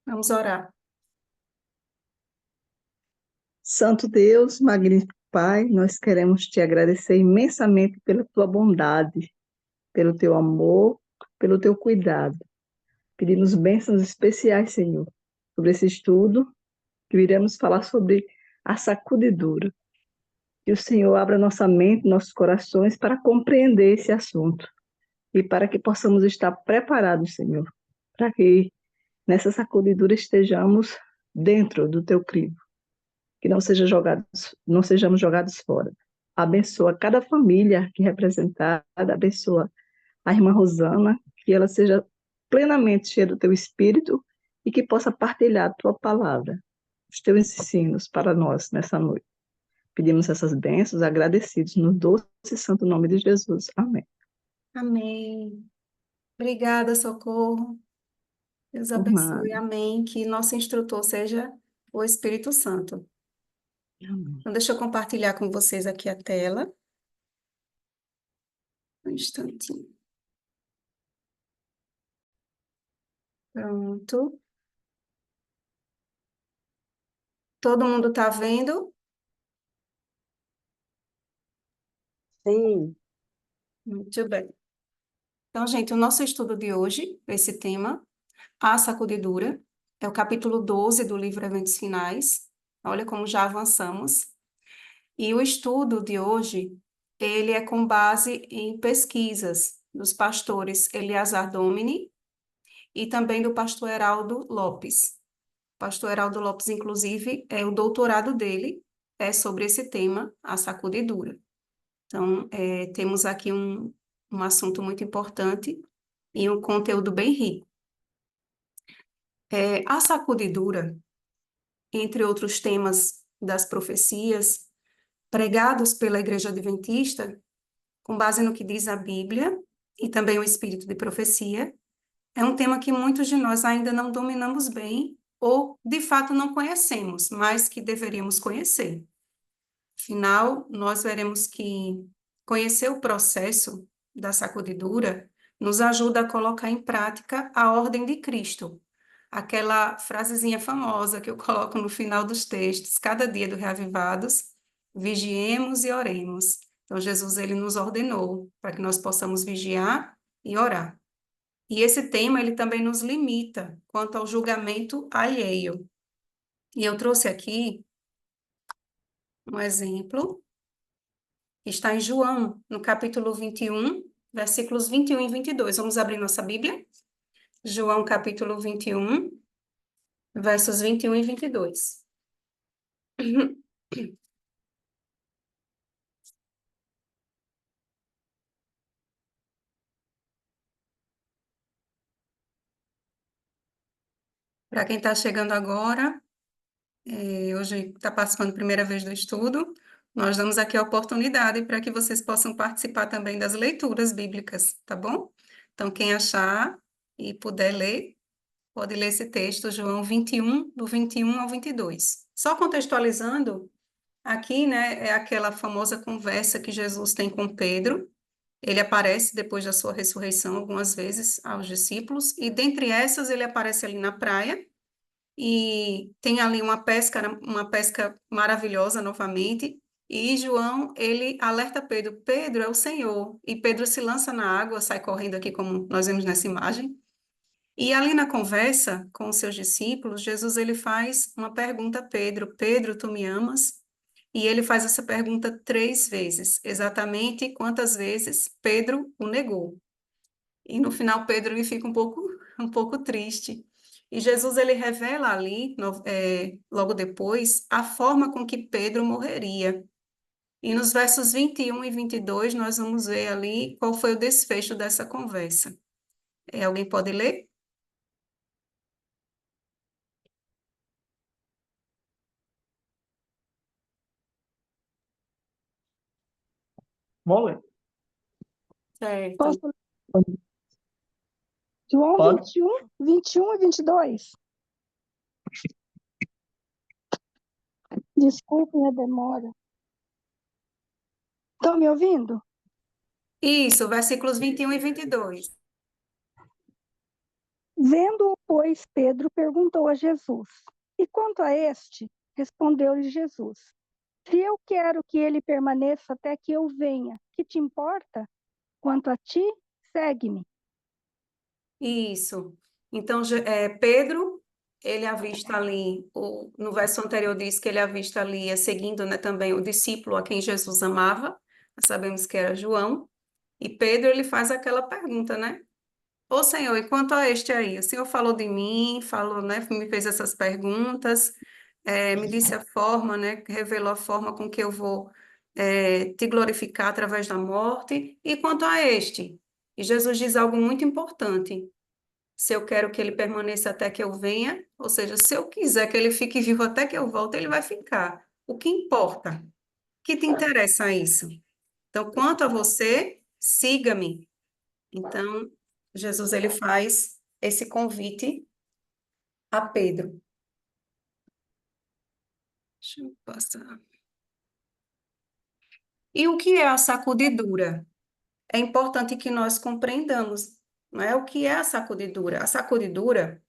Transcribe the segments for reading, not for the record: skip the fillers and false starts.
Vamos orar. Santo Deus, magnífico Pai, nós queremos te agradecer imensamente pela tua bondade, pelo teu amor, pelo teu cuidado. Pedimos bênçãos especiais, Senhor, sobre esse estudo, que iremos falar sobre a sacudidura. Que o Senhor abra nossa mente, nossos corações para compreender esse assunto e para que possamos estar preparados, Senhor, para que nessa sacudidura estejamos dentro do teu crivo, que não sejamos jogados fora. Abençoa cada família aqui representada, abençoa a irmã Rosana, que ela seja plenamente cheia do teu espírito e que possa partilhar a tua palavra, os teus ensinos para nós nessa noite. Pedimos essas bênçãos agradecidos no doce e santo nome de Jesus. Amém. Amém. Obrigada, Socorro. Deus Por nada. abençoe. Amém. Que nosso instrutor seja o Espírito Santo. Amém. Então, deixa eu compartilhar com vocês aqui a tela. Um instantinho. Pronto. Todo mundo está vendo? Sim. Muito bem. Então, gente, o nosso estudo de hoje, esse tema, a sacudidura, é o capítulo 12 do livro Eventos Finais. Olha como já avançamos. E o estudo de hoje, ele é com base em pesquisas dos pastores Eleazar Domini e também do pastor Heraldo Lopes. O pastor Heraldo Lopes, inclusive, o doutorado dele é sobre esse tema, a sacudidura. Então, temos aqui um assunto muito importante e um conteúdo bem rico. A sacudidura, entre outros temas das profecias, pregados pela Igreja Adventista, com base no que diz a Bíblia e também o espírito de profecia, é um tema que muitos de nós ainda não dominamos bem ou, de fato, não conhecemos, mas que deveríamos conhecer. Afinal, nós veremos que conhecer o processo da sacudidura nos ajuda a colocar em prática a ordem de Cristo. Aquela frasezinha famosa que eu coloco no final dos textos, cada dia do Reavivados, vigiemos e oremos. Então, Jesus, ele nos ordenou para que nós possamos vigiar e orar. E esse tema, ele também nos limita quanto ao julgamento alheio. E eu trouxe aqui um exemplo, que está em João, no capítulo 21, versículos 21 e 22. Vamos abrir nossa Bíblia? João, capítulo 21, versos 21 e 22. Para quem está chegando agora, hoje está participando a primeira vez do estudo, nós damos aqui a oportunidade para que vocês possam participar também das leituras bíblicas, tá bom? Então, quem achar e puder ler, pode ler esse texto, João 21, do 21 ao 22. Só contextualizando, aqui, né, é aquela famosa conversa que Jesus tem com Pedro. Ele aparece depois da sua ressurreição algumas vezes aos discípulos, e dentre essas ele aparece ali na praia, e tem ali uma pesca maravilhosa novamente, e João, ele alerta Pedro, Pedro é o Senhor, e Pedro se lança na água, sai correndo aqui como nós vemos nessa imagem, e ali na conversa com os seus discípulos, Jesus ele faz uma pergunta a Pedro, Pedro, tu me amas? E ele faz essa pergunta 3 vezes, exatamente quantas vezes Pedro o negou. E no final Pedro ele fica um pouco triste. E Jesus ele revela ali, logo depois, a forma com que Pedro morreria. E nos versos 21 e 22 nós vamos ver ali qual foi o desfecho dessa conversa. Alguém pode ler? Vamos ler. Certo. Posso ler? João Pode? 21 e 22. Desculpem a demora. Estão me ouvindo? Isso, versículos 21 e 22. Vendo Depois Pedro perguntou a Jesus: E quanto a este? Respondeu-lhe Jesus: Se eu quero que ele permaneça até que eu venha, que te importa? Quanto a ti, segue-me. Isso. Então, Pedro, ele avista ali, no verso anterior diz que ele avista ali, seguindo, né, também o discípulo a quem Jesus amava, nós sabemos que era João, e Pedro, ele faz aquela pergunta, né? Ô Senhor, e quanto a este aí? O Senhor falou de mim, falou, né, me fez essas perguntas, me disse a forma, né, revelou a forma com que eu vou te glorificar através da morte, e quanto a este? E Jesus diz algo muito importante. Se eu quero que ele permaneça até que eu venha, ou seja, se eu quiser que ele fique vivo até que eu volte, ele vai ficar. O que importa? O que te interessa isso? Então, quanto a você, siga-me. Então, Jesus ele faz esse convite a Pedro. Deixa eu passar. E o que é a sacudidura? É importante que nós compreendamos, não é? O que é a sacudidura? A sacudidura,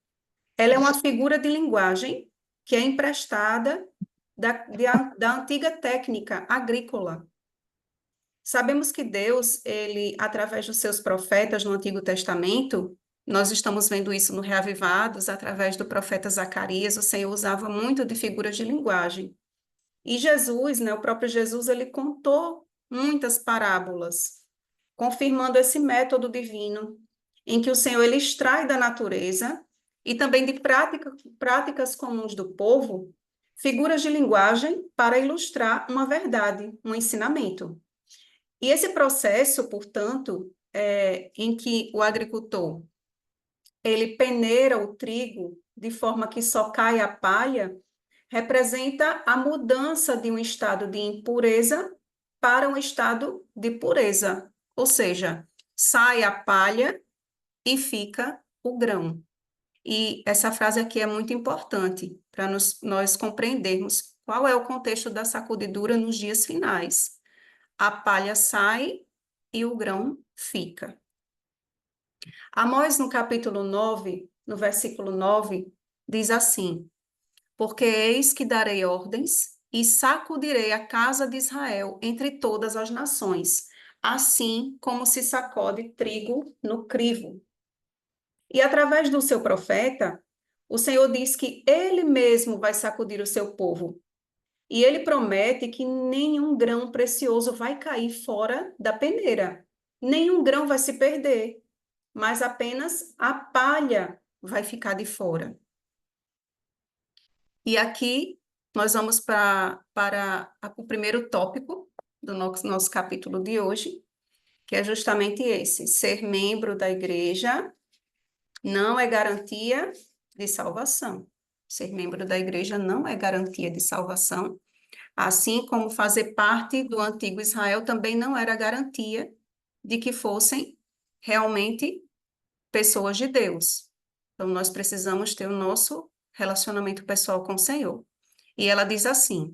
ela é uma figura de linguagem que é emprestada da antiga técnica agrícola. Sabemos que Deus, ele, através dos seus profetas no Antigo Testamento, nós estamos vendo isso no Reavivados, através do profeta Zacarias, o Senhor usava muito de figuras de linguagem. E Jesus, né, o próprio Jesus, ele contou muitas parábolas, confirmando esse método divino, em que o Senhor ele extrai da natureza e também de práticas comuns do povo, figuras de linguagem para ilustrar uma verdade, um ensinamento. E esse processo, portanto, em que o agricultor ele peneira o trigo de forma que só cai a palha, representa a mudança de um estado de impureza para um estado de pureza, ou seja, sai a palha e fica o grão. E essa frase aqui é muito importante para nós compreendermos qual é o contexto da sacudidura nos dias finais. A palha sai e o grão fica. Amós, no capítulo 9, no versículo 9, diz assim: Porque eis que darei ordens e sacudirei a casa de Israel entre todas as nações, assim como se sacode trigo no crivo. E através do seu profeta, o Senhor diz que ele mesmo vai sacudir o seu povo. E ele promete que nenhum grão precioso vai cair fora da peneira. Nenhum grão vai se perder, mas apenas a palha vai ficar de fora. E aqui nós vamos para o primeiro tópico do nosso capítulo de hoje, que é justamente esse: ser membro da igreja não é garantia de salvação. Ser membro da igreja não é garantia de salvação, assim como fazer parte do antigo Israel também não era garantia de que fossem realmente pessoas de Deus. Então, nós precisamos ter o nosso relacionamento pessoal com o Senhor. E ela diz assim: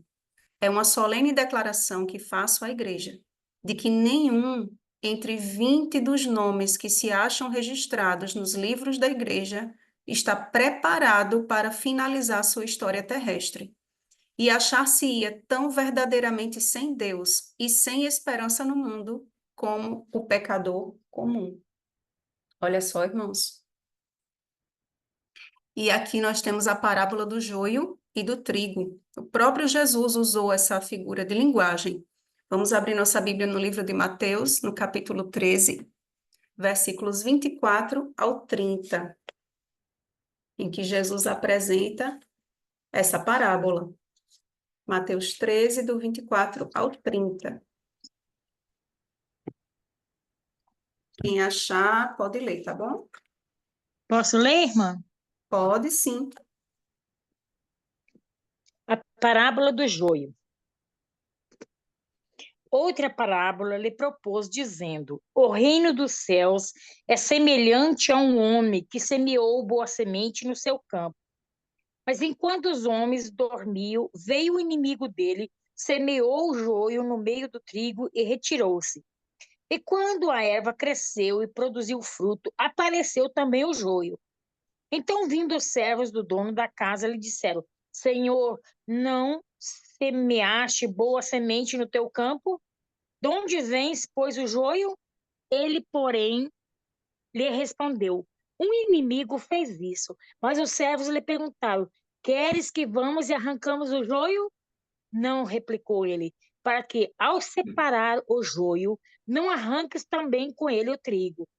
é uma solene declaração que faço à igreja, de que nenhum entre 20 dos nomes que se acham registrados nos livros da igreja está preparado para finalizar sua história terrestre e achar-se-ia tão verdadeiramente sem Deus e sem esperança no mundo como o pecador comum. Olha só, irmãos. E aqui nós temos a parábola do joio e do trigo. O próprio Jesus usou essa figura de linguagem. Vamos abrir nossa Bíblia no livro de Mateus, no capítulo 13, versículos 24 ao 30, em que Jesus apresenta essa parábola. Mateus 13, do 24 ao 30. Quem achar, pode ler, tá bom? Posso ler, irmã? Pode sim. A parábola do joio. Outra parábola lhe propôs, dizendo: O reino dos céus é semelhante a um homem que semeou boa semente no seu campo. Mas enquanto os homens dormiam, veio o inimigo dele, semeou o joio no meio do trigo e retirou-se. E quando a erva cresceu e produziu fruto, apareceu também o joio. Então, vindo os servos do dono da casa, lhe disseram: Senhor, não semeaste boa semente no teu campo? De onde vens, pois, o joio? Ele, porém, lhe respondeu: Um inimigo fez isso. Mas os servos lhe perguntaram: Queres que vamos e arrancamos o joio? Não, replicou ele, para que, ao separar o joio, não arranques também com ele o trigo.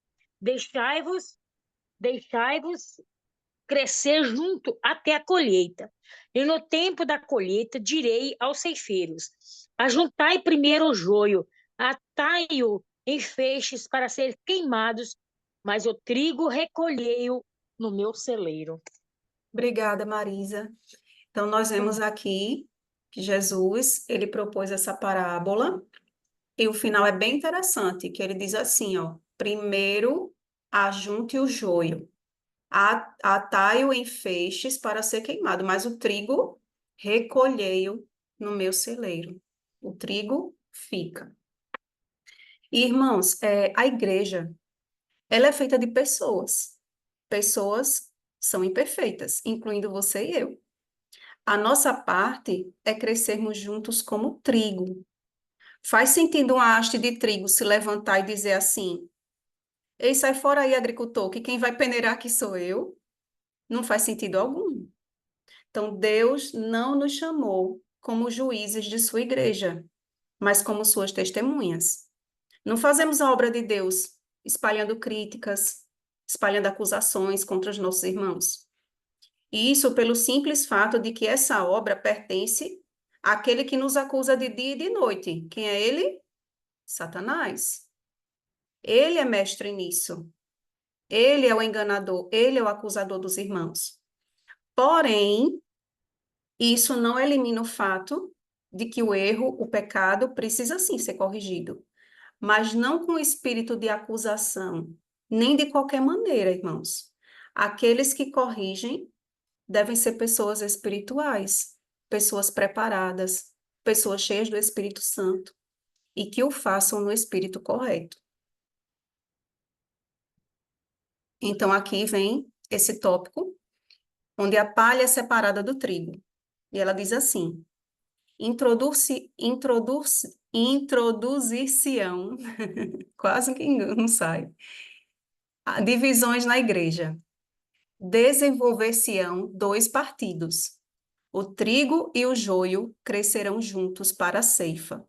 Deixai-vos crescer junto até a colheita. E no tempo da colheita direi aos ceifeiros: Ajuntai primeiro o joio, atai-o em feixes para ser queimados, mas o trigo recolhei-o no meu celeiro. Obrigada, Marisa. Então, nós vemos aqui que Jesus, ele propôs essa parábola, e o final é bem interessante, que ele diz assim, ó, primeiro ajunte o joio, atai-o em feixes para ser queimado, mas o trigo recolhei-o no meu celeiro. O trigo fica. E, irmãos, a igreja, ela é feita de pessoas. Pessoas são imperfeitas, incluindo você e eu. A nossa parte é crescermos juntos como trigo. Faz sentido uma haste de trigo se levantar e dizer assim: Ei, sai fora aí, agricultor, que quem vai peneirar aqui sou eu? Não faz sentido algum. Então, Deus não nos chamou como juízes de sua igreja, mas como suas testemunhas. Não fazemos a obra de Deus espalhando críticas, espalhando acusações contra os nossos irmãos. E isso pelo simples fato de que essa obra pertence àquele que nos acusa de dia e de noite. Quem é ele? Satanás. Ele é mestre nisso. Ele é o enganador, ele é o acusador dos irmãos. Porém, isso não elimina o fato de que o erro, o pecado, precisa sim ser corrigido, mas não com o espírito de acusação, nem de qualquer maneira, irmãos. Aqueles que corrigem devem ser pessoas espirituais, pessoas preparadas, pessoas cheias do Espírito Santo e que o façam no espírito correto. Então, aqui vem esse tópico, onde a palha é separada do trigo. E ela diz assim: introduzir-se-ão, quase que não sai, divisões na igreja. Desenvolver-se-ão dois partidos. O trigo e o joio crescerão juntos para a ceifa.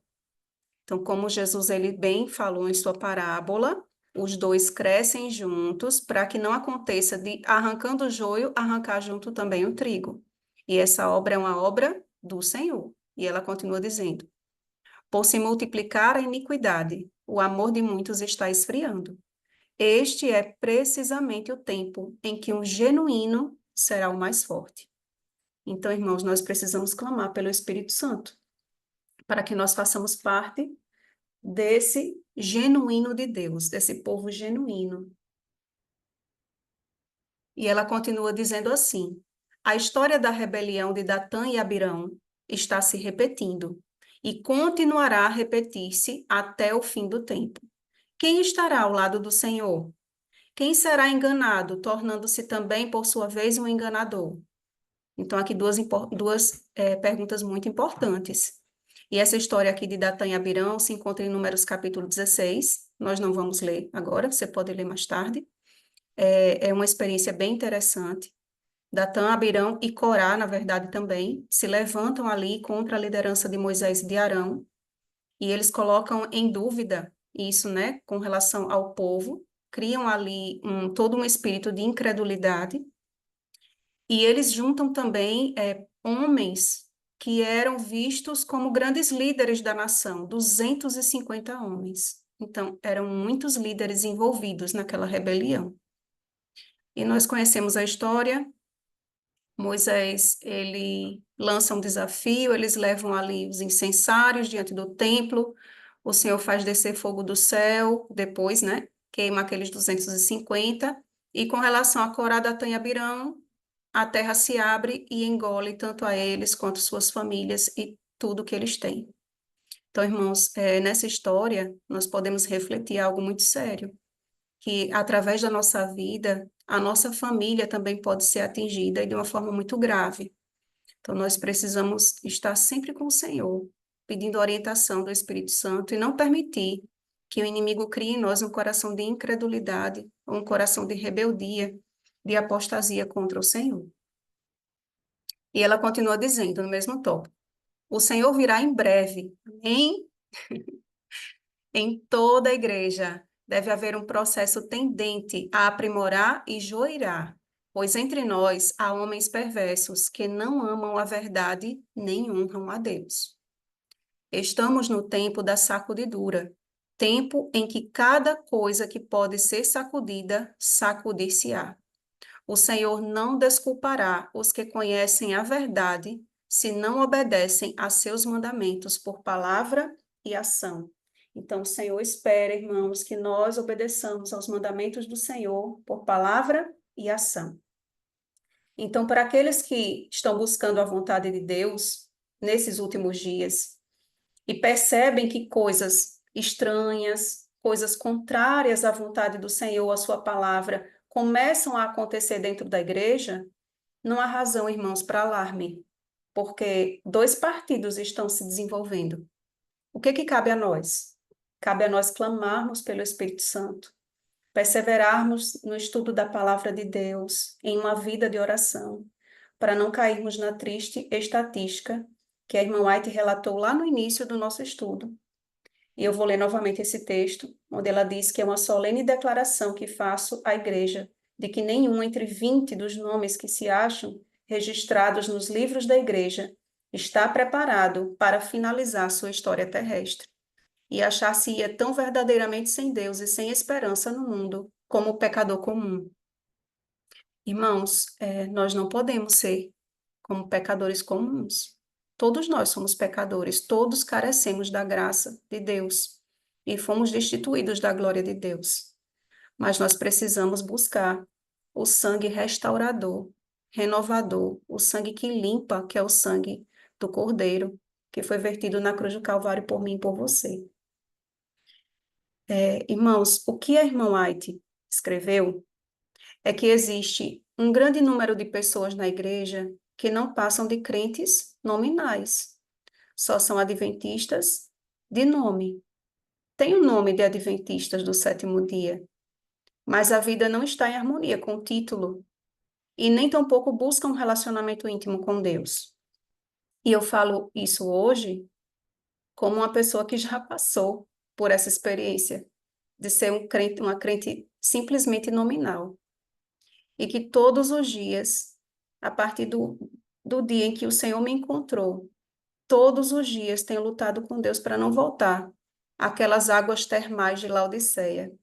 Então, como Jesus ele bem falou em sua parábola, os dois crescem juntos para que não aconteça de, arrancando o joio, arrancar junto também o trigo. E essa obra é uma obra do Senhor. E ela continua dizendo: por se multiplicar a iniquidade, o amor de muitos está esfriando. Este é precisamente o tempo em que o genuíno será o mais forte. Então, irmãos, nós precisamos clamar pelo Espírito Santo, para que nós façamos parte desse genuíno de Deus, desse povo genuíno. E ela continua dizendo assim: a história da rebelião de Datã e Abirão está se repetindo e continuará a repetir-se até o fim do tempo. Quem estará ao lado do Senhor? Quem será enganado, tornando-se também, por sua vez, um enganador? Então, aqui duas perguntas muito importantes. E essa história aqui de Datã e Abirão se encontra em Números capítulo 16. Nós não vamos ler agora, você pode ler mais tarde. É uma experiência bem interessante. Datã, Abirão e Corá, na verdade, também se levantam ali contra a liderança de Moisés e de Arão, e eles colocam em dúvida isso, né, com relação ao povo, criam ali todo um espírito de incredulidade, e eles juntam também homens que eram vistos como grandes líderes da nação, 250 homens. Então, eram muitos líderes envolvidos naquela rebelião. E nós conhecemos a história. Moisés, ele lança um desafio, eles levam ali os incensários diante do templo, o Senhor faz descer fogo do céu, depois, né, queima aqueles 250, e com relação a Corá, Datã e Abirão, a terra se abre e engole tanto a eles quanto suas famílias e tudo que eles têm. Então, irmãos, nessa história, nós podemos refletir algo muito sério, que através da nossa vida, a nossa família também pode ser atingida e de uma forma muito grave. Então, nós precisamos estar sempre com o Senhor, pedindo orientação do Espírito Santo e não permitir que o inimigo crie em nós um coração de incredulidade, ou um coração de rebeldia, de apostasia contra o Senhor. E ela continua dizendo, no mesmo tópico, o Senhor virá em breve, amém? Em toda a igreja deve haver um processo tendente a aprimorar e joirar, pois entre nós há homens perversos que não amam a verdade nem honram a Deus. Estamos no tempo da sacudidura, tempo em que cada coisa que pode ser sacudida, sacudir-se-á. O Senhor não desculpará os que conhecem a verdade se não obedecem a seus mandamentos por palavra e ação. Então, o Senhor espera, irmãos, que nós obedeçamos aos mandamentos do Senhor por palavra e ação. Então, para aqueles que estão buscando a vontade de Deus nesses últimos dias e percebem que coisas estranhas, coisas contrárias à vontade do Senhor, à sua palavra, começam a acontecer dentro da igreja, não há razão, irmãos, para alarme, porque dois partidos estão se desenvolvendo. O que cabe a nós? Cabe a nós clamarmos pelo Espírito Santo, perseverarmos no estudo da palavra de Deus, em uma vida de oração, para não cairmos na triste estatística que a irmã White relatou lá no início do nosso estudo. E eu vou ler novamente esse texto, onde ela diz que é uma solene declaração que faço à igreja, de que nenhum entre 20 dos nomes que se acham registrados nos livros da igreja está preparado para finalizar sua história terrestre e achar-se-ia tão verdadeiramente sem Deus e sem esperança no mundo como o pecador comum. Irmãos, nós não podemos ser como pecadores comuns. Todos nós somos pecadores, todos carecemos da graça de Deus e fomos destituídos da glória de Deus. Mas nós precisamos buscar o sangue restaurador, renovador, o sangue que limpa, que é o sangue do Cordeiro, que foi vertido na cruz do Calvário por mim e por você. Irmãos, o que a irmã White escreveu é que existe um grande número de pessoas na igreja que não passam de crentes nominais, só são adventistas de nome. Tem o nome de adventistas do sétimo dia, mas a vida não está em harmonia com o título e nem tampouco busca um relacionamento íntimo com Deus. E eu falo isso hoje como uma pessoa que já passou por essa experiência de ser uma crente simplesmente nominal. E que todos os dias, a partir do dia em que o Senhor me encontrou, todos os dias tenho lutado com Deus para não voltar àquelas águas termais de Laodiceia,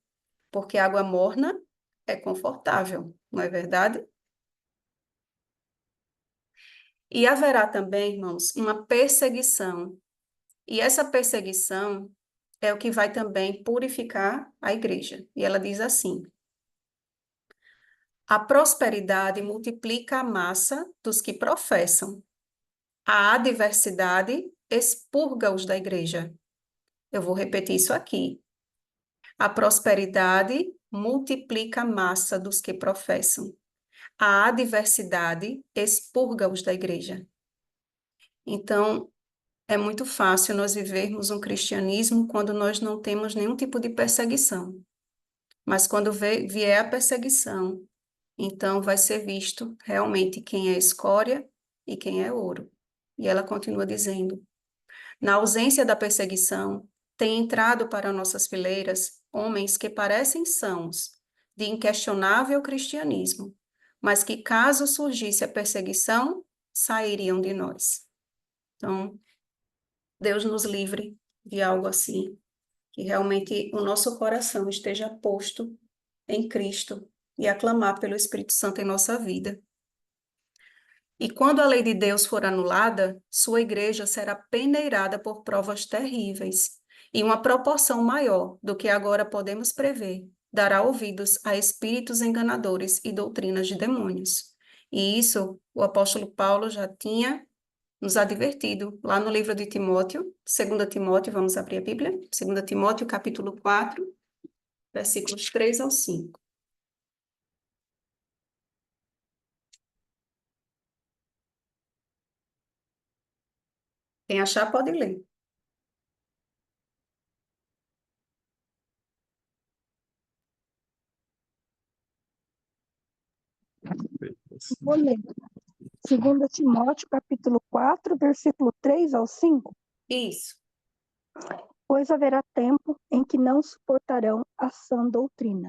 porque água morna é confortável, não é verdade? E haverá também, irmãos, uma perseguição. E essa perseguição é o que vai também purificar a igreja. E ela diz assim: a prosperidade multiplica a massa dos que professam. A adversidade expurga-os da igreja. Eu vou repetir isso aqui. A prosperidade multiplica a massa dos que professam. A adversidade expurga-os da igreja. Então, é muito fácil nós vivermos um cristianismo quando nós não temos nenhum tipo de perseguição. Mas quando vier a perseguição, então vai ser visto realmente quem é escória e quem é ouro. E ela continua dizendo: na ausência da perseguição, tem entrado para nossas fileiras homens que parecem sãos, de inquestionável cristianismo, mas que, caso surgisse a perseguição, sairiam de nós. Então, Deus nos livre de algo assim, que realmente o nosso coração esteja posto em Cristo e a clamar pelo Espírito Santo em nossa vida. E quando a lei de Deus for anulada, sua igreja será peneirada por provas terríveis, e uma proporção maior do que agora podemos prever dará ouvidos a espíritos enganadores e doutrinas de demônios. E isso o apóstolo Paulo já tinha nos advertido lá no livro de Timóteo, 2 Timóteo, vamos abrir a Bíblia, 2 Timóteo, capítulo 4, versículos 3 ao 5. Quem achar pode ler. Vou ler. 2 Timóteo, capítulo 4, versículo 3 ao 5. Isso. Pois haverá tempo em que não suportarão a sã doutrina.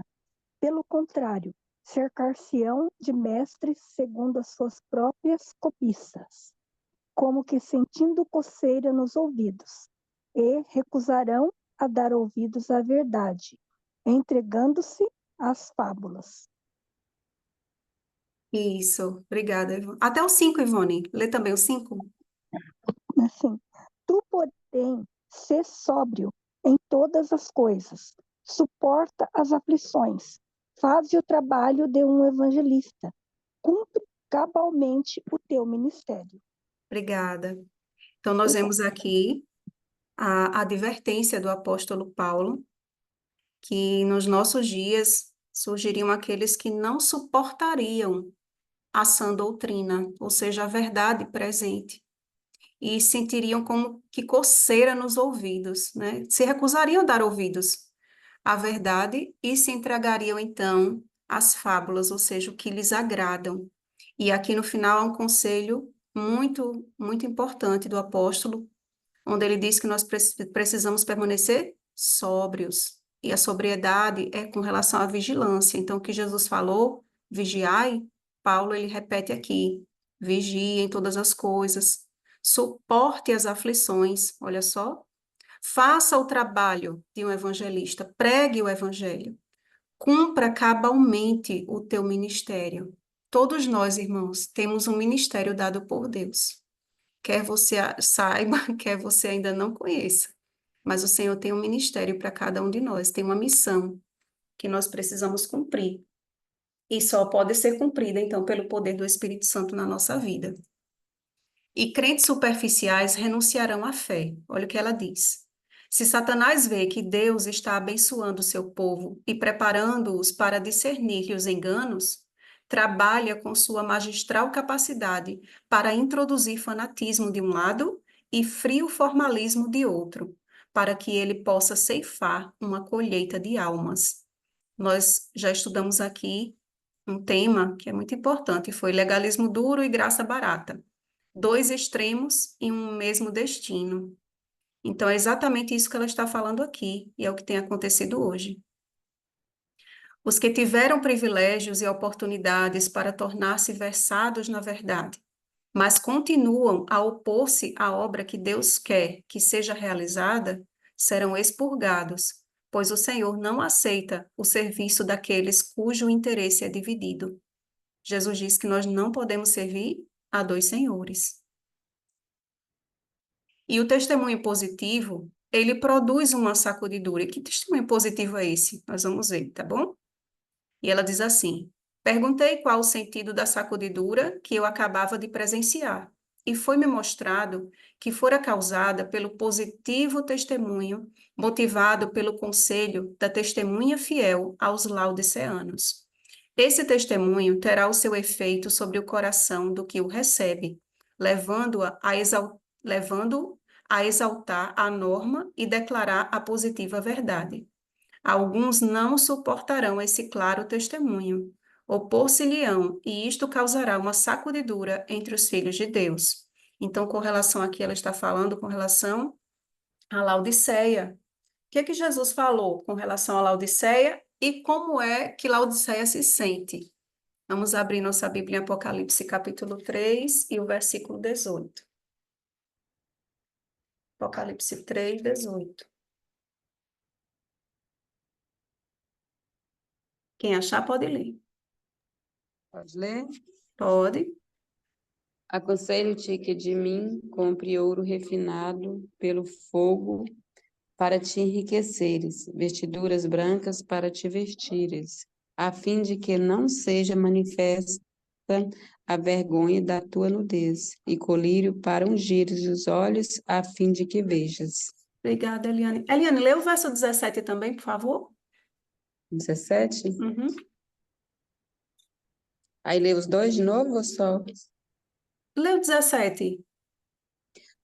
Pelo contrário, cercar-se-ão de mestres segundo as suas próprias cobiças, como que sentindo coceira nos ouvidos, e recusarão a dar ouvidos à verdade, entregando-se às fábulas. Isso. Obrigada, Ivone. Até o 5, Ivone. Lê também o 5. Assim, tu, porém, sê sóbrio em todas as coisas, suporta as aflições, faze o trabalho de um evangelista, cumpre cabalmente o teu ministério. Obrigada. Então, nós vemos aqui a advertência do apóstolo Paulo, que nos nossos dias surgiriam aqueles que não suportariam a sã doutrina, ou seja, a verdade presente, e sentiriam como que coceira nos ouvidos, né? Se recusariam a dar ouvidos à verdade e se entregariam, então, às fábulas, ou seja, o que lhes agradam. E aqui no final há um conselho muito, muito importante do apóstolo, onde ele diz que nós precisamos permanecer sóbrios. E a sobriedade é com relação à vigilância. Então, o que Jesus falou, vigiai, Paulo ele repete aqui, vigie em todas as coisas, suporte as aflições, olha só, faça o trabalho de um evangelista, pregue o evangelho, cumpra cabalmente o teu ministério. Todos nós, irmãos, temos um ministério dado por Deus. Quer você saiba, quer você ainda não conheça. Mas o Senhor tem um ministério para cada um de nós, tem uma missão que nós precisamos cumprir. E só pode ser cumprida, então, pelo poder do Espírito Santo na nossa vida. E crentes superficiais renunciarão à fé. Olha o que ela diz. Se Satanás vê que Deus está abençoando o seu povo e preparando-os para discernir os enganos, trabalha com sua magistral capacidade para introduzir fanatismo de um lado e frio formalismo de outro, para que ele possa ceifar uma colheita de almas. Nós já estudamos aqui um tema que é muito importante, foi legalismo duro e graça barata. Dois extremos em um mesmo destino. Então, é exatamente isso que ela está falando aqui, e é o que tem acontecido hoje. Os que tiveram privilégios e oportunidades para tornar-se versados na verdade, mas continuam a opor-se à obra que Deus quer que seja realizada, serão expurgados, pois o Senhor não aceita o serviço daqueles cujo interesse é dividido. Jesus diz que nós não podemos servir a dois senhores. E o testemunho positivo, ele produz uma sacudidura. E que testemunho positivo é esse? Nós vamos ver, tá bom? E ela diz assim: perguntei qual o sentido da sacudidura que eu acabava de presenciar. E foi-me mostrado que fora causada pelo positivo testemunho, motivado pelo conselho da testemunha fiel aos laodiceanos. Esse testemunho terá o seu efeito sobre o coração do que o recebe, levando-o a exaltar a norma e declarar a positiva verdade. Alguns não suportarão esse claro testemunho, opor-se-lhe-ão, e isto causará uma sacudidura entre os filhos de Deus. Então, com relação aqui, ela está falando com relação à Laodiceia. O que é que Jesus falou com relação à Laodiceia e como é que Laodiceia se sente? Vamos abrir nossa Bíblia em Apocalipse, capítulo 3 e o versículo 18. Apocalipse 3, 18. Quem achar pode ler. Pode ler? Pode. Aconselho-te que de mim compre ouro refinado pelo fogo para te enriqueceres, vestiduras brancas para te vestires, a fim de que não seja manifesta a vergonha da tua nudez, e colírio para ungires os olhos, a fim de que vejas. Obrigada, Eliane. Eliane, lê o verso 17 também, por favor. 17? Uhum. Aí lê os dois de novo ou só? Lê o 17.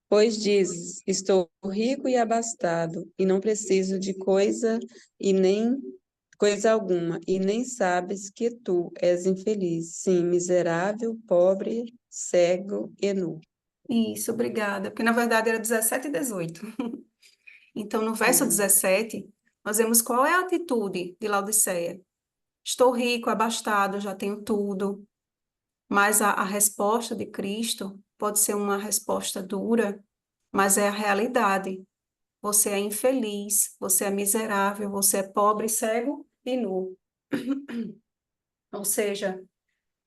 Pois dizes, estou rico e abastado, e não preciso de coisa e nem coisa alguma, e nem sabes que tu és infeliz, sim, miserável, pobre, cego e nu. Isso, obrigada. Porque, na verdade, era 17 e 18. Então, no verso 17, nós vemos qual é a atitude de Laodiceia. Estou rico, abastado, já tenho tudo. Mas a resposta de Cristo pode ser uma resposta dura, mas é a realidade. Você é infeliz, você é miserável, você é pobre, cego e nu. Ou seja,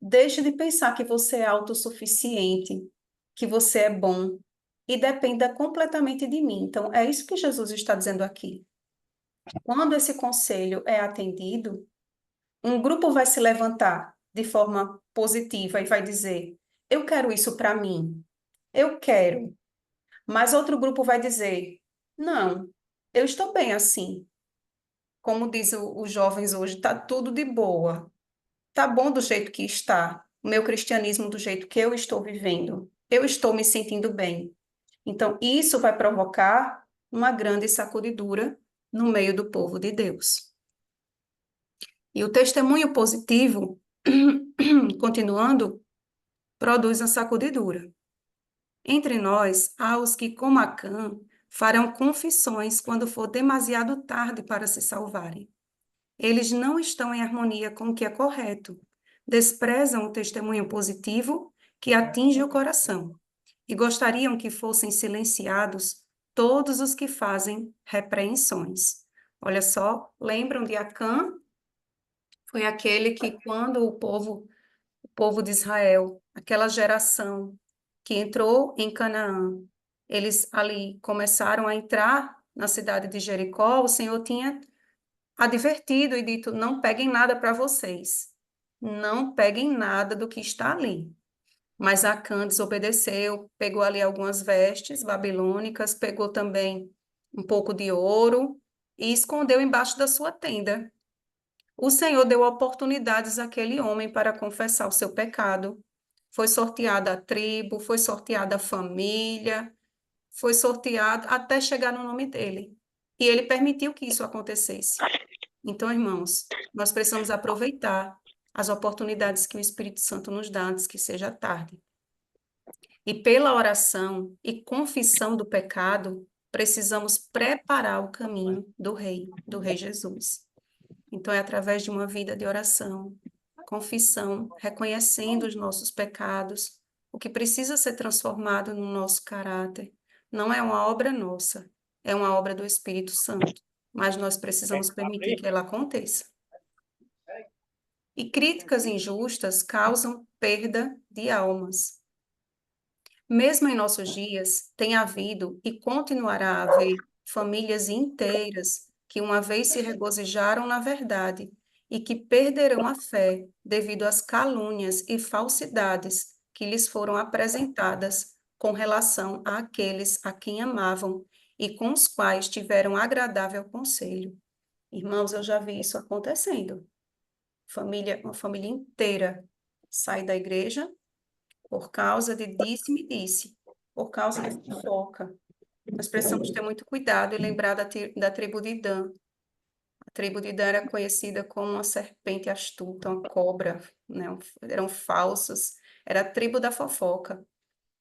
deixe de pensar que você é autossuficiente, que você é bom e dependa completamente de mim. Então, é isso que Jesus está dizendo aqui. Quando esse conselho é atendido, um grupo vai se levantar de forma positiva e vai dizer: eu quero isso para mim, eu quero. Mas outro grupo vai dizer: não, eu estou bem assim. Como diz os jovens hoje, está tudo de boa. Tá bom do jeito que está. O meu cristianismo do jeito que eu estou vivendo. Eu estou me sentindo bem. Então, isso vai provocar uma grande sacudidura no meio do povo de Deus. E o testemunho positivo, continuando, produz uma sacudidura. Entre nós, há os que, como Acã, farão confissões quando for demasiado tarde para se salvarem. Eles não estão em harmonia com o que é correto, desprezam o testemunho positivo que atinge o coração e gostariam que fossem silenciados todos os que fazem repreensões. Olha só, lembram de Acã? Foi aquele que, quando o povo de Israel, aquela geração que entrou em Canaã, eles ali começaram a entrar na cidade de Jericó, o Senhor tinha advertido e dito: não peguem nada para vocês, não peguem nada do que está ali. Mas Acã desobedeceu, pegou ali algumas vestes babilônicas, pegou também um pouco de ouro e escondeu embaixo da sua tenda. O Senhor deu oportunidades àquele homem para confessar o seu pecado. Foi sorteada a tribo, foi sorteada a família, foi sorteado até chegar no nome dele. E ele permitiu que isso acontecesse. Então, irmãos, nós precisamos aproveitar as oportunidades que o Espírito Santo nos dá antes que seja tarde. E pela oração e confissão do pecado, precisamos preparar o caminho do Rei Jesus. Então, é através de uma vida de oração, confissão, reconhecendo os nossos pecados, o que precisa ser transformado no nosso caráter. Não é uma obra nossa, é uma obra do Espírito Santo, mas nós precisamos permitir que ela aconteça. E críticas injustas causam perda de almas. Mesmo em nossos dias, tem havido e continuará a haver famílias inteiras que uma vez se regozijaram na verdade e que perderão a fé devido às calúnias e falsidades que lhes foram apresentadas com relação àqueles a quem amavam e com os quais tiveram agradável conselho. Irmãos, eu já vi isso acontecendo. Uma família inteira sai da igreja por causa de disse-me-disse, por causa de fofoca. Nós precisamos ter muito cuidado e lembrar da tribo de Dan. A tribo de Dan era conhecida como uma serpente astuta, uma cobra, né? Eram falsos, era a tribo da fofoca.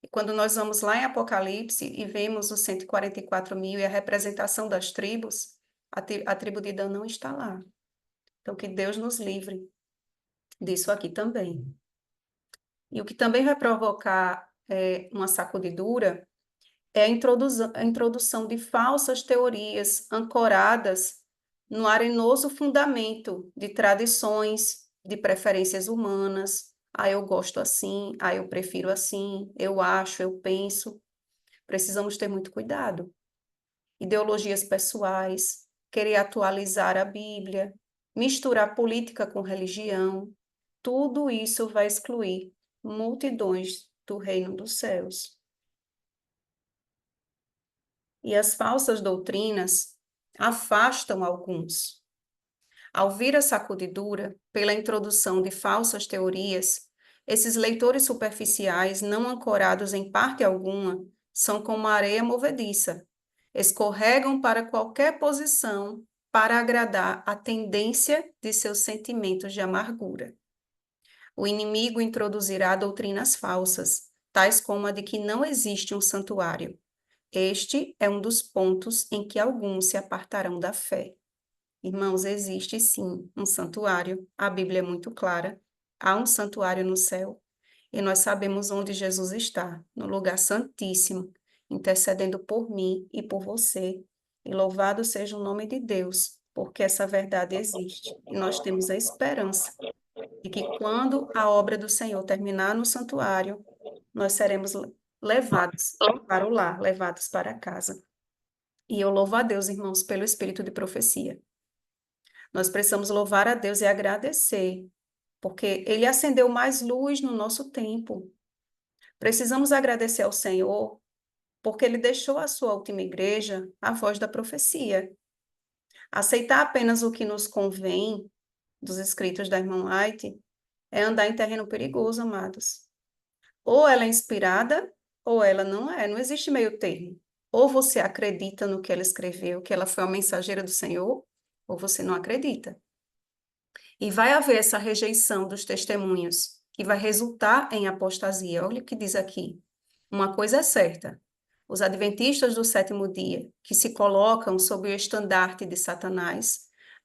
E quando nós vamos lá em Apocalipse e vemos os 144.000 e a representação das tribos, a tribo de Dan não está lá. Então, que Deus nos livre disso aqui também. E o que também vai provocar uma sacudidura é a introdução de falsas teorias ancoradas no arenoso fundamento de tradições, de preferências humanas. Ah, eu gosto assim, ah, eu prefiro assim, eu acho, eu penso. Precisamos ter muito cuidado. Ideologias pessoais, querer atualizar a Bíblia, misturar política com religião, tudo isso vai excluir multidões do reino dos céus. E as falsas doutrinas afastam alguns. Ao vir a sacudidura pela introdução de falsas teorias, esses leitores superficiais, não ancorados em parte alguma, são como a areia movediça, escorregam para qualquer posição para agradar a tendência de seus sentimentos de amargura. O inimigo introduzirá doutrinas falsas, tais como a de que não existe um santuário. Este é um dos pontos em que alguns se apartarão da fé. Irmãos, existe sim um santuário, a Bíblia é muito clara. Há um santuário no céu e nós sabemos onde Jesus está, no lugar santíssimo, intercedendo por mim e por você. E louvado seja o nome de Deus, porque essa verdade existe. E nós temos a esperança de que quando a obra do Senhor terminar no santuário, nós seremos levados para o lar, levados para casa. E eu louvo a Deus, irmãos, pelo espírito de profecia. Nós precisamos louvar a Deus e agradecer, porque Ele acendeu mais luz no nosso tempo. Precisamos agradecer ao Senhor, porque Ele deixou a sua última igreja a voz da profecia. Aceitar apenas o que nos convém, dos escritos da irmã White, é andar em terreno perigoso, amados. Ou ela é inspirada, ou ela não é. Não existe meio termo. Ou você acredita no que ela escreveu, que ela foi uma mensageira do Senhor, ou você não acredita. E vai haver essa rejeição dos testemunhos, que vai resultar em apostasia. Olha o que diz aqui. Uma coisa é certa: os adventistas do sétimo dia, que se colocam sob o estandarte de Satanás,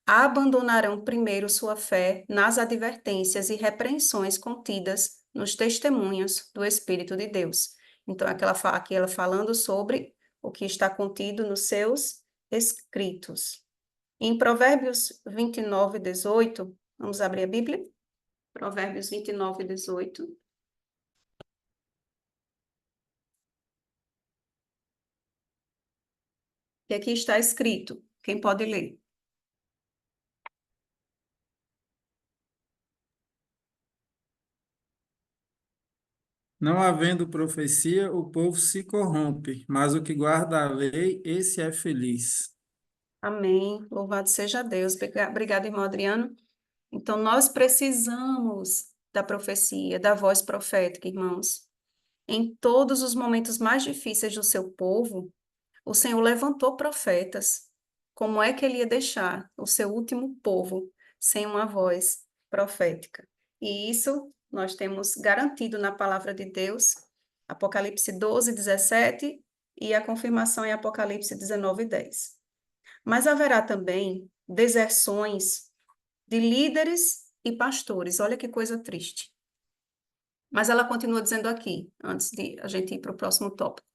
abandonarão primeiro sua fé nas advertências e repreensões contidas nos testemunhos do Espírito de Deus. Então, aqui ela falando sobre o que está contido nos seus escritos. Em Provérbios 29, 18, vamos abrir a Bíblia? Provérbios 29, 18. E aqui está escrito, quem pode ler? Não havendo profecia, o povo se corrompe, mas o que guarda a lei, esse é feliz. Amém. Louvado seja Deus. Obrigado, irmão Adriano. Então, nós precisamos da profecia, da voz profética, irmãos. Em todos os momentos mais difíceis do seu povo, o Senhor levantou profetas. Como é que ele ia deixar o seu último povo sem uma voz profética? E isso nós temos garantido na palavra de Deus, Apocalipse 12, 17 e a confirmação em Apocalipse 19, 10. Mas haverá também deserções de líderes e pastores. Olha que coisa triste. Mas ela continua dizendo aqui, antes de a gente ir para o próximo tópico.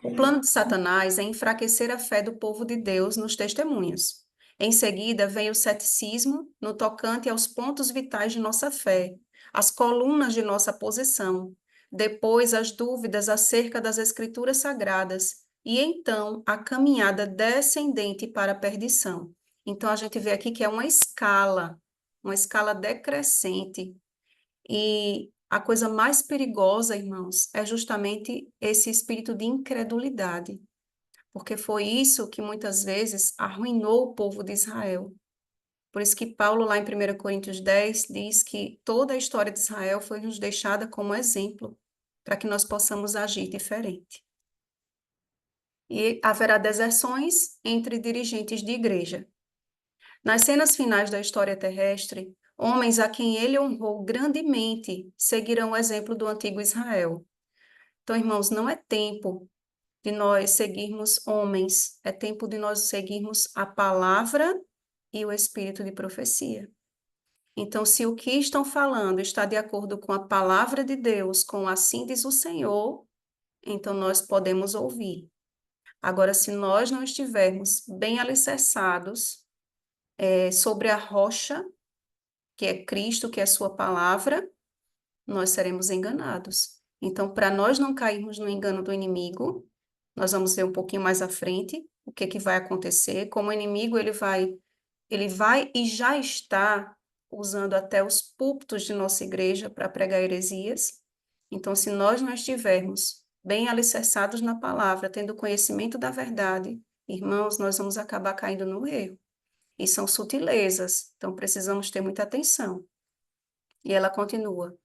O plano de Satanás é enfraquecer a fé do povo de Deus nos testemunhos. Em seguida, vem o ceticismo no tocante aos pontos vitais de nossa fé, as colunas de nossa posição, depois as dúvidas acerca das escrituras sagradas, e então a caminhada descendente para a perdição. Então, a gente vê aqui que é uma escala decrescente. E a coisa mais perigosa, irmãos, é justamente esse espírito de incredulidade, porque foi isso que muitas vezes arruinou o povo de Israel. Por isso que Paulo, lá em 1 Coríntios 10, diz que toda a história de Israel foi nos deixada como exemplo, para que nós possamos agir diferente. E haverá deserções entre dirigentes de igreja. Nas cenas finais da história terrestre, homens a quem ele honrou grandemente seguirão o exemplo do antigo Israel. Então, irmãos, não é tempo de nós seguirmos homens, é tempo de nós seguirmos a palavra e o espírito de profecia. Então, se o que estão falando está de acordo com a palavra de Deus, com assim diz o Senhor, então nós podemos ouvir. Agora, se nós não estivermos bem alicerçados sobre a rocha, que é Cristo, que é a sua palavra, nós seremos enganados. Então, para nós não cairmos no engano do inimigo, nós vamos ver um pouquinho mais à frente o que vai acontecer. Como o inimigo, ele vai e já está usando até os púlpitos de nossa igreja para pregar heresias. Então, se nós não estivermos bem alicerçados na palavra, tendo conhecimento da verdade, irmãos, nós vamos acabar caindo no erro. E são sutilezas, então precisamos ter muita atenção. E ela continua: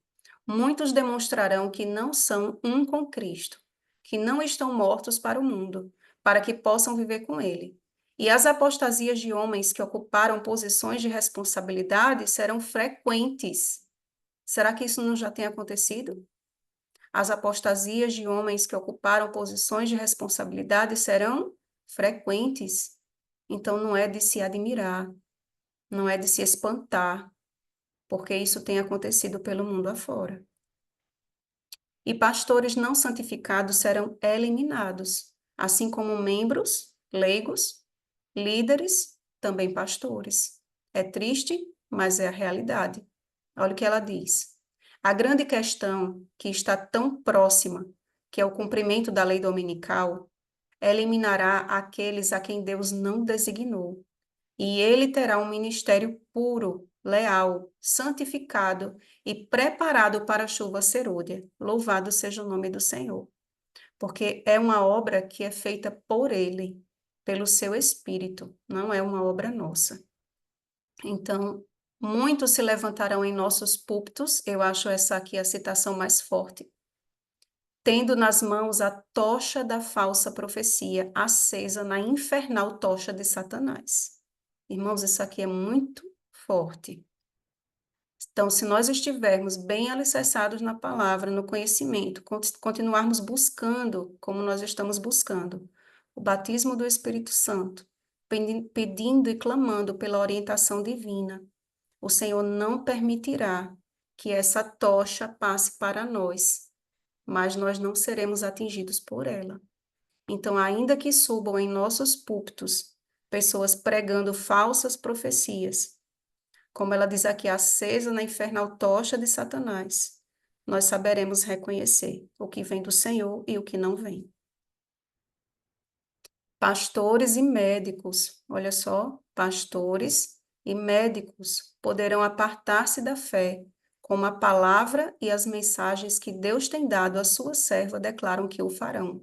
muitos demonstrarão que não são um com Cristo. que não estão mortos para o mundo, para que possam viver com ele. E as apostasias de homens que ocuparam posições de responsabilidade serão frequentes. Será que isso não já tem acontecido? As apostasias de homens que ocuparam posições de responsabilidade serão frequentes. Então, não é de se admirar, não é de se espantar, porque isso tem acontecido pelo mundo afora. E pastores não santificados serão eliminados, assim como membros, leigos, líderes, também pastores. É triste, mas é a realidade. Olha o que ela diz. A grande questão que está tão próxima, que é o cumprimento da lei dominical, eliminará aqueles a quem Deus não designou. E ele terá um ministério puro, leal, santificado e preparado para a chuva serôdia. Louvado seja o nome do Senhor. Porque é uma obra que é feita por ele, pelo seu Espírito, não é uma obra nossa. Então, muitos se levantarão em nossos púlpitos, eu acho essa aqui a citação mais forte, tendo nas mãos a tocha da falsa profecia acesa na infernal tocha de Satanás. Irmãos, isso aqui é muito forte. Então, se nós estivermos bem alicerçados na palavra, no conhecimento, continuarmos buscando, como nós estamos buscando, o batismo do Espírito Santo, pedindo e clamando pela orientação divina, o Senhor não permitirá que essa tocha passe para nós, mas nós não seremos atingidos por ela. Então, ainda que subam em nossos púlpitos pessoas pregando falsas profecias, como ela diz aqui, acesa na infernal tocha de Satanás, nós saberemos reconhecer o que vem do Senhor e o que não vem. Pastores e médicos, olha só, pastores e médicos poderão apartar-se da fé, como a palavra e as mensagens que Deus tem dado à sua serva declaram que o farão.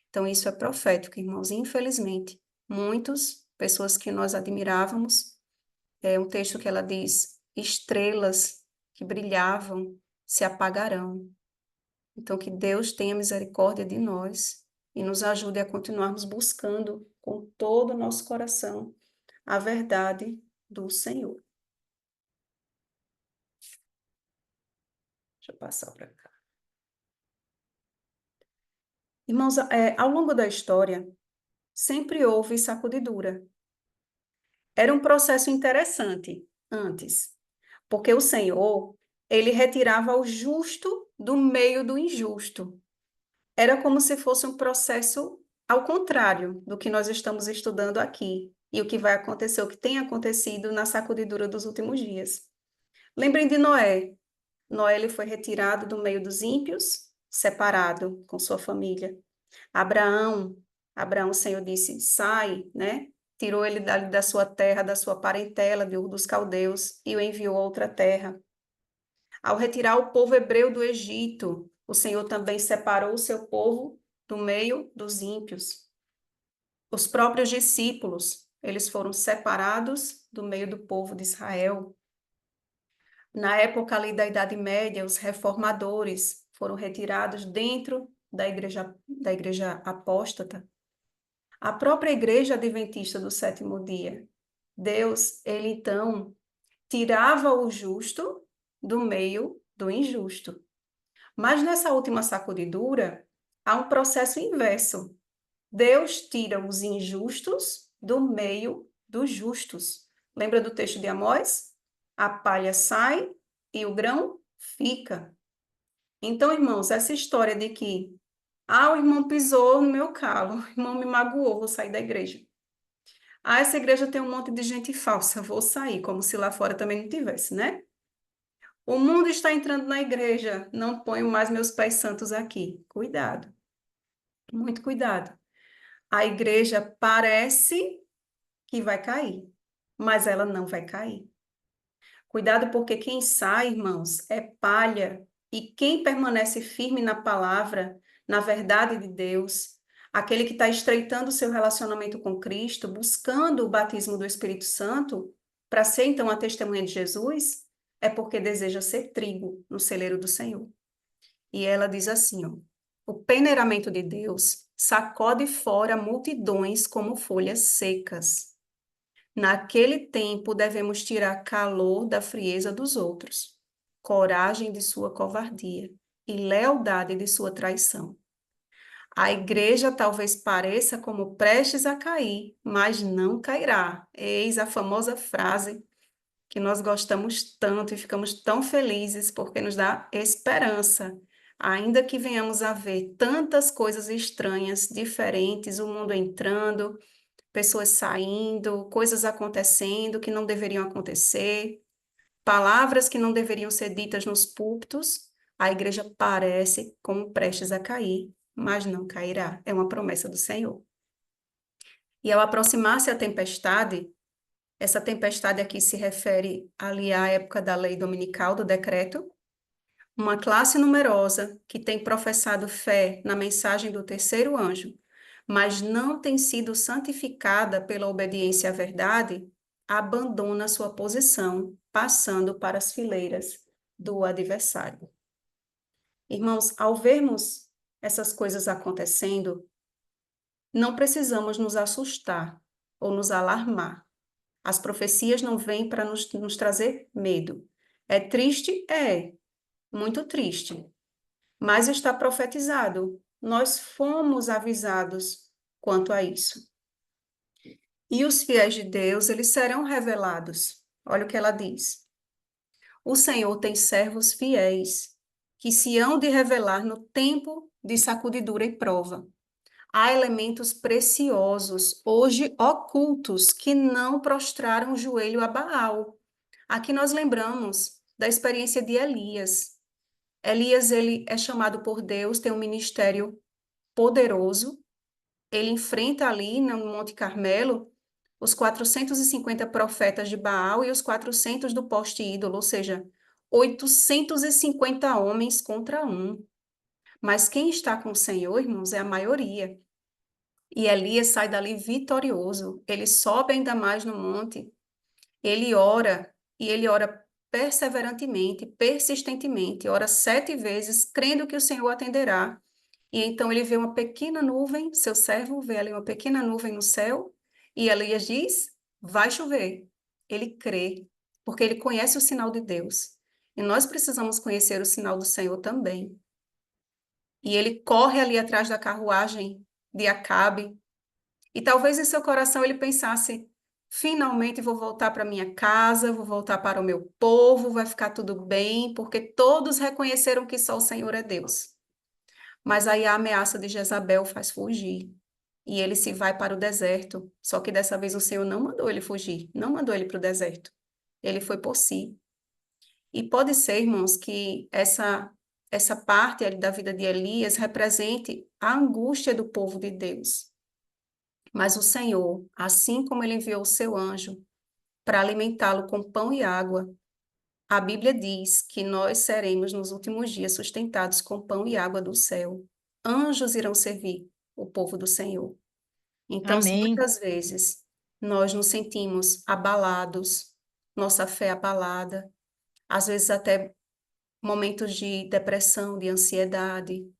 Então, isso é profético, irmãos. Infelizmente, muitas pessoas que nós admirávamos, é um texto que ela diz, estrelas que brilhavam se apagarão. Então, que Deus tenha misericórdia de nós e nos ajude a continuarmos buscando com todo o nosso coração a verdade do Senhor. Deixa eu passar para cá. Irmãos, ao longo da história, sempre houve sacudidura. Era um processo interessante antes, porque o Senhor, ele retirava o justo do meio do injusto. Era como se fosse um processo ao contrário do que nós estamos estudando aqui e o que vai acontecer, o que tem acontecido na sacudidura dos últimos dias. Lembrem de Noé. Noé ele foi retirado do meio dos ímpios, separado com sua família. Abraão, o Senhor disse, sai, né? Tirou ele da sua terra, da sua parentela, dos caldeus, e o enviou a outra terra. Ao retirar o povo hebreu do Egito, o Senhor também separou o seu povo do meio dos ímpios. Os próprios discípulos, eles foram separados do meio do povo de Israel. Na época ali da Idade Média, os reformadores foram retirados dentro da igreja apóstata. A própria igreja adventista do sétimo dia, Deus, ele então tirava o justo do meio do injusto. Mas nessa última sacudidura, há um processo inverso. Deus tira os injustos do meio dos justos. Lembra do texto de Amós? A palha sai e o grão fica. Então, irmãos, essa história de que o irmão pisou no meu calo, o irmão me magoou, vou sair da igreja. Essa igreja tem um monte de gente falsa, vou sair, como se lá fora também não tivesse, né? O mundo está entrando na igreja, não ponho mais meus pés santos aqui. Cuidado, muito cuidado. A igreja parece que vai cair, mas ela não vai cair. Cuidado, porque quem sai, irmãos, é palha, e quem permanece firme na palavra, na verdade de Deus, aquele que está estreitando o seu relacionamento com Cristo, buscando o batismo do Espírito Santo, para ser então a testemunha de Jesus, é porque deseja ser trigo no celeiro do Senhor. E ela diz assim, ó, O peneiramento de Deus sacode fora multidões como folhas secas. Naquele tempo devemos tirar calor da frieza dos outros, coragem de sua covardia e lealdade de sua traição. A igreja talvez pareça como prestes a cair, mas não cairá. Eis a famosa frase que nós gostamos tanto e ficamos tão felizes porque nos dá esperança. Ainda que venhamos a ver tantas coisas estranhas, diferentes, o mundo entrando, pessoas saindo, coisas acontecendo que não deveriam acontecer, palavras que não deveriam ser ditas nos púlpitos, a igreja parece como prestes a cair, mas não cairá. É uma promessa do Senhor. E ao aproximar-se a tempestade, essa tempestade aqui se refere ali à época da lei dominical, do decreto, uma classe numerosa que tem professado fé na mensagem do terceiro anjo, mas não tem sido santificada pela obediência à verdade, abandona sua posição, passando para as fileiras do adversário. Irmãos, ao vermos essas coisas acontecendo, não precisamos nos assustar ou nos alarmar. As profecias não vêm para nos trazer medo. É triste? É, muito triste. Mas está profetizado. Nós fomos avisados quanto a isso. E os fiéis de Deus, eles serão revelados. Olha o que ela diz. O Senhor tem servos fiéis, que se hão de revelar no tempo de sacudidura e prova. Há elementos preciosos, hoje ocultos, que não prostraram o joelho a Baal. Aqui nós lembramos da experiência de Elias. Elias, ele é chamado por Deus, tem um ministério poderoso. Ele enfrenta ali no Monte Carmelo os 450 profetas de Baal e os 400 do poste ídolo, ou seja, 850 homens contra um. Mas quem está com o Senhor, irmãos, é a maioria. E Elias sai dali vitorioso. Ele sobe ainda mais no monte. Ele ora, e ele ora perseverantemente, persistentemente, ora 7 vezes, crendo que o Senhor atenderá. E então ele vê uma pequena nuvem, seu servo vê ali uma pequena nuvem no céu, e Elias diz, vai chover. Ele crê, porque ele conhece o sinal de Deus. E nós precisamos conhecer o sinal do Senhor também. E ele corre ali atrás da carruagem de Acabe, e talvez em seu coração ele pensasse, finalmente vou voltar para minha casa, vou voltar para o meu povo, vai ficar tudo bem, porque todos reconheceram que só o Senhor é Deus. Mas aí a ameaça de Jezabel faz fugir. E ele se vai para o deserto. Só que dessa vez o Senhor não mandou ele fugir, não mandou ele para o deserto. Ele foi por si. E pode ser, irmãos, que essa parte ali da vida de Elias represente a angústia do povo de Deus. Mas o Senhor, assim como ele enviou o seu anjo para alimentá-lo com pão e água, a Bíblia diz que nós seremos nos últimos dias sustentados com pão e água do céu. Anjos irão servir o povo do Senhor. Então, se Amém. muitas vezes nós nos sentimos abalados, nossa fé abalada, às vezes até momentos de depressão, de ansiedade,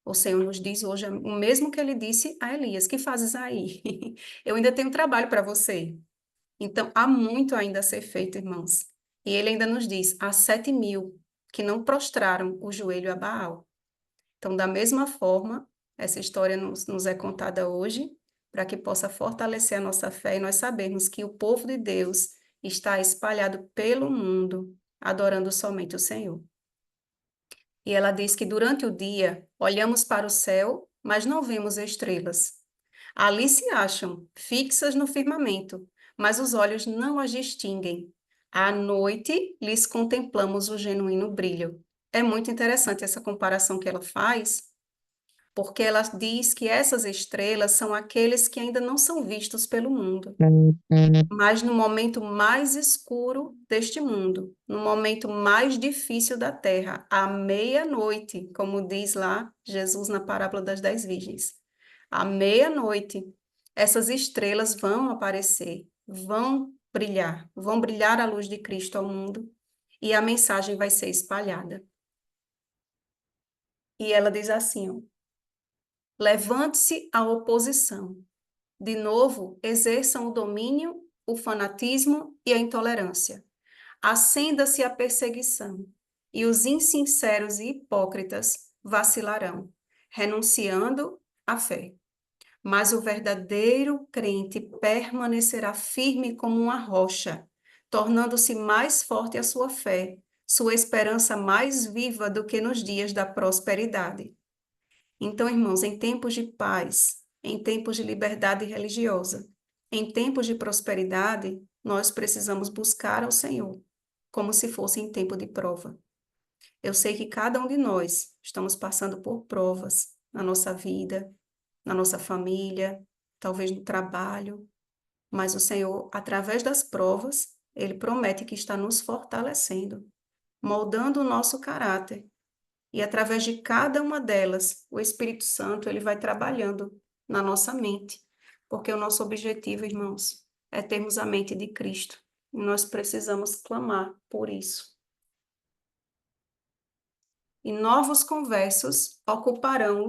o Senhor nos diz hoje o mesmo que ele disse a Elias: que fazes aí? Eu ainda tenho trabalho para você. Então, há muito ainda a ser feito, irmãos. E ele ainda nos diz: há 7.000 que não prostraram o joelho a Baal. Então, da mesma forma, essa história nos é contada hoje, para que possa fortalecer a nossa fé e nós sabermos que o povo de Deus está espalhado pelo mundo, adorando somente o Senhor. E ela diz que durante o dia olhamos para o céu, mas não vemos estrelas. Ali se acham, fixas no firmamento, mas os olhos não as distinguem. À noite lhes contemplamos o genuíno brilho. É muito interessante essa comparação que ela faz, porque ela diz que essas estrelas são aqueles que ainda não são vistos pelo mundo. Mas no momento mais escuro deste mundo, no momento mais difícil da terra, à meia-noite, como diz lá Jesus na parábola das 10 virgens, à meia-noite, essas estrelas vão aparecer, vão brilhar a luz de Cristo ao mundo, e a mensagem vai ser espalhada. E ela diz assim, ó, Levante-se a oposição. De novo, exerçam o domínio, o fanatismo e a intolerância. Acenda-se a perseguição, e os insinceros e hipócritas vacilarão, renunciando à fé. Mas o verdadeiro crente permanecerá firme como uma rocha, tornando-se mais forte a sua fé, sua esperança mais viva do que nos dias da prosperidade. Então, irmãos, em tempos de paz, em tempos de liberdade religiosa, em tempos de prosperidade, nós precisamos buscar ao Senhor, como se fosse em tempo de prova. Eu sei que cada um de nós estamos passando por provas na nossa vida, na nossa família, talvez no trabalho, mas o Senhor, através das provas, Ele promete que está nos fortalecendo, moldando o nosso caráter. E através de cada uma delas, o Espírito Santo, ele vai trabalhando na nossa mente. Porque o nosso objetivo, irmãos, é termos a mente de Cristo. E nós precisamos clamar por isso. E novos conversos ocuparão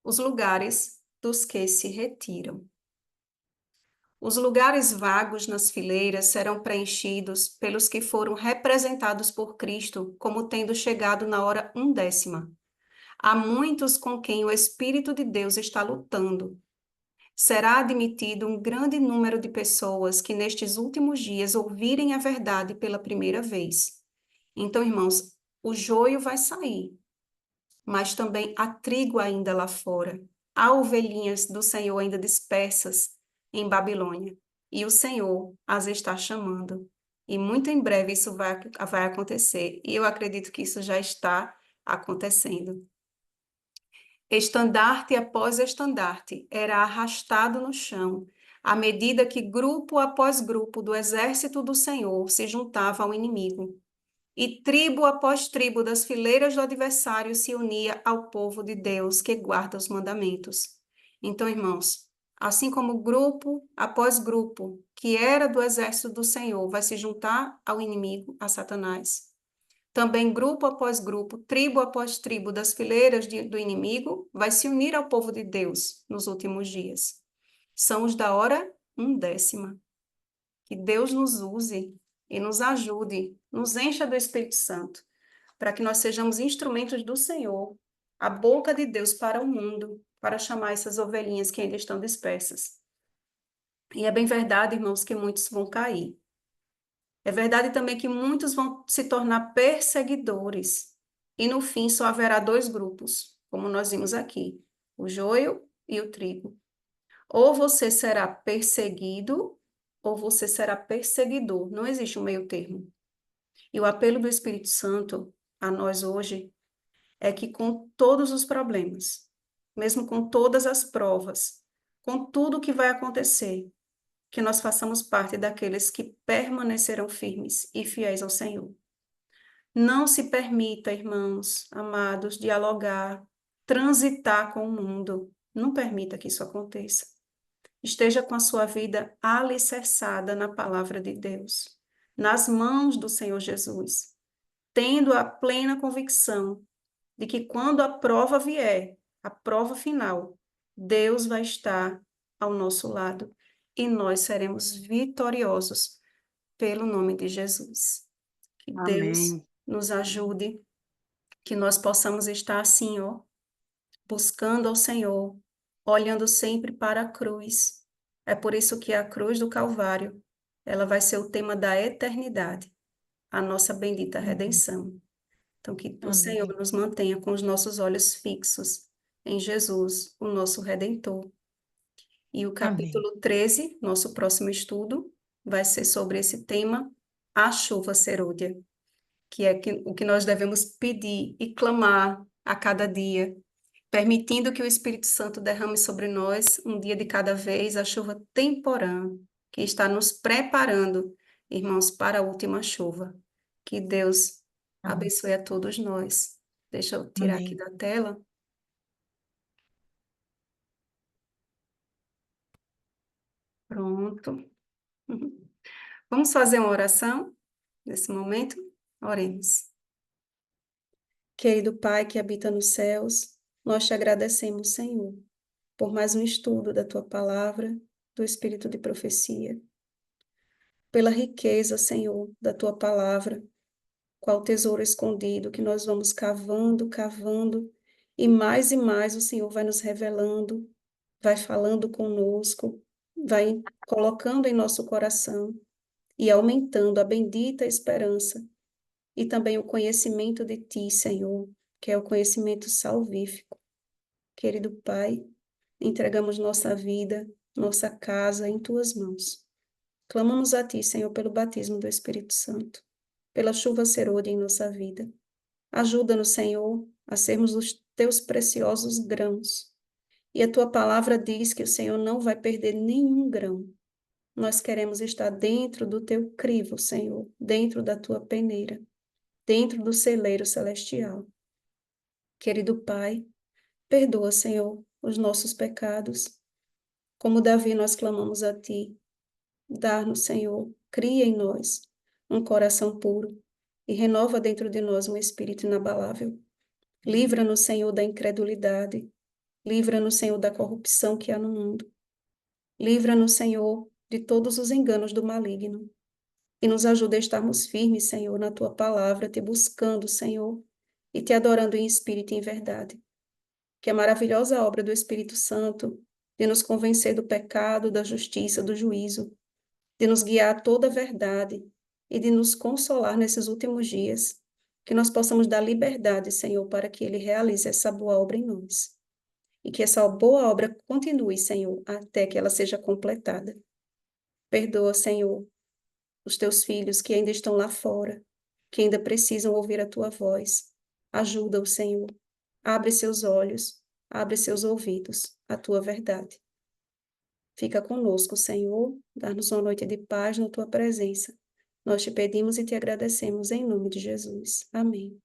os lugares dos que se retiram. Os lugares vagos nas fileiras serão preenchidos pelos que foram representados por Cristo como tendo chegado na hora 1/10. Há muitos com quem o Espírito de Deus está lutando. Será admitido um grande número de pessoas que nestes últimos dias ouvirem a verdade pela primeira vez. Então, irmãos, o joio vai sair, mas também há trigo ainda lá fora. Há ovelhinhas do Senhor ainda dispersas em Babilônia. E o Senhor as está chamando. E muito em breve isso vai acontecer. E eu acredito que isso já está acontecendo. Estandarte após estandarte era arrastado no chão, à medida que grupo após grupo do exército do Senhor se juntava ao inimigo. E tribo após tribo das fileiras do adversário se unia ao povo de Deus que guarda os mandamentos. Então, irmãos, assim como grupo após grupo que era do exército do Senhor vai se juntar ao inimigo, a Satanás, também grupo após grupo, tribo após tribo das fileiras do inimigo vai se unir ao povo de Deus nos últimos dias. São os da hora 1/10. Que Deus nos use e nos ajude, nos encha do Espírito Santo, para que nós sejamos instrumentos do Senhor, a boca de Deus para o mundo, para chamar essas ovelhinhas que ainda estão dispersas. E é bem verdade, irmãos, que muitos vão cair. É verdade também que muitos vão se tornar perseguidores. E no fim só haverá 2 grupos, como nós vimos aqui, o joio e o trigo. Ou você será perseguido, ou você será perseguidor. Não existe um meio termo. E o apelo do Espírito Santo a nós hoje é que com todos os problemas, mesmo com todas as provas, com tudo o que vai acontecer, que nós façamos parte daqueles que permanecerão firmes e fiéis ao Senhor. Não se permita, irmãos, amados, dialogar, transitar com o mundo. Não permita que isso aconteça. Esteja com a sua vida alicerçada na palavra de Deus, nas mãos do Senhor Jesus, tendo a plena convicção de que quando a prova vier, a prova final, Deus vai estar ao nosso lado e nós seremos vitoriosos pelo nome de Jesus. Que Deus Amém. nos ajude, que nós possamos estar assim, ó, buscando ao Senhor, olhando sempre para a cruz. É por isso que a cruz do Calvário, ela vai ser o tema da eternidade, a nossa bendita redenção. Então, que o Senhor Amém. nos mantenha com os nossos olhos fixos em Jesus, o nosso Redentor. E o Amém. capítulo 13, nosso próximo estudo, vai ser sobre esse tema, a chuva serôdia, que é o que nós devemos pedir e clamar a cada dia, permitindo que o Espírito Santo derrame sobre nós, um dia de cada vez, a chuva temporã, que está nos preparando, irmãos, para a última chuva. Que Deus Amém. abençoe a todos nós. Deixa eu tirar aqui Amém. da tela. Pronto. Vamos fazer uma oração nesse momento? Oremos. Querido Pai que habita nos céus, Nós te agradecemos, Senhor, por mais um estudo da tua palavra, do espírito de profecia, pela riqueza, Senhor, da tua palavra, qual tesouro escondido que nós vamos cavando, cavando, e mais o Senhor vai nos revelando, vai falando conosco, vai colocando em nosso coração e aumentando a bendita esperança e também o conhecimento de Ti, Senhor, que é o conhecimento salvífico. Querido Pai, entregamos nossa vida, nossa casa em Tuas mãos. Clamamos a Ti, Senhor, pelo batismo do Espírito Santo, pela chuva serôdia em nossa vida. Ajuda-nos, Senhor, a sermos os Teus preciosos grãos. E a Tua palavra diz que o Senhor não vai perder nenhum grão. Nós queremos estar dentro do Teu crivo, Senhor, dentro da Tua peneira, dentro do celeiro celestial. Querido Pai, perdoa, Senhor, os nossos pecados. Como Davi, nós clamamos a Ti. Dá-nos, Senhor, cria em nós um coração puro e renova dentro de nós um espírito inabalável. Livra-nos, Senhor, da incredulidade. Livra-nos, Senhor, da corrupção que há no mundo. Livra-nos, Senhor, de todos os enganos do maligno. E nos ajuda a estarmos firmes, Senhor, na Tua palavra, Te buscando, Senhor, e Te adorando em espírito e em verdade. Que a maravilhosa obra do Espírito Santo, de nos convencer do pecado, da justiça, do juízo, de nos guiar a toda a verdade e de nos consolar nesses últimos dias, que nós possamos dar liberdade, Senhor, para que Ele realize essa boa obra em nós. E que essa boa obra continue, Senhor, até que ela seja completada. Perdoa, Senhor, os Teus filhos que ainda estão lá fora, que ainda precisam ouvir a Tua voz. Ajuda-o, Senhor. Abre seus olhos, abre seus ouvidos à Tua verdade. Fica conosco, Senhor, dá-nos uma noite de paz na Tua presença. Nós te pedimos e te agradecemos em nome de Jesus. Amém.